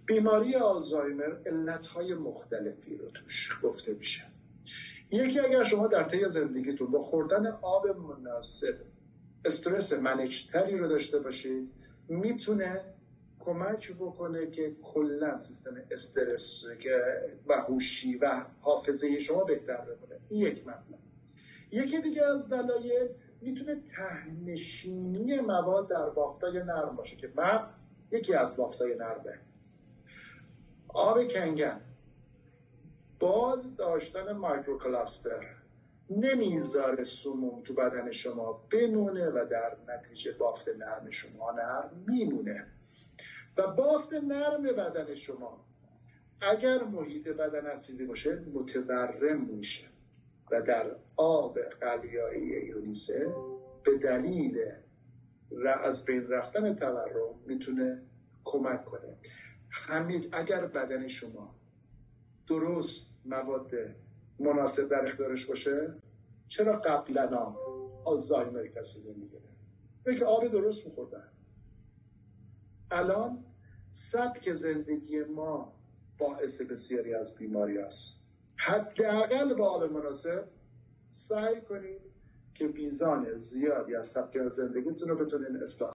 بیماری آلزایمر علتهای مختلفی رو توش گفته میشه. یکی اگر شما در طی زندگیتون با خوردن آب مناسب استرس منیجتری رو داشته باشید، میتونه کمک بکنه که کلا سیستم استرس و هوشی و حافظه شما بهتر بمونه. این یک مطلب. یکی دیگه از دلایل میتونه ته‌نشینی مواد در بافتای نرم باشه که مغز یکی از بافتای نرمه. آب کنگن با داشتن مایکروکلاستر نمیذاره سموم تو بدن شما بمونه و در نتیجه بافت نرم شما نرم میمونه و بافت نرم بدن شما اگر محیط بدن اسیدی باشه متورم میشه و در آب قلیایی یونیسه به دلیل از بین رفتن تورم میتونه کمک کنه. همین اگر بدن شما درست مواد مناسب در اختیارش باشه، چرا قبلا آلزایمر کسی نمیگیره؟ اینکه آب درست میخوردن. الان سبک زندگی ما باعث بسیاری از بیماری است. حداقل با آب مناسب سعی کنید که میزان زیادی از سبک زندگیتون رو بتونین اصلاح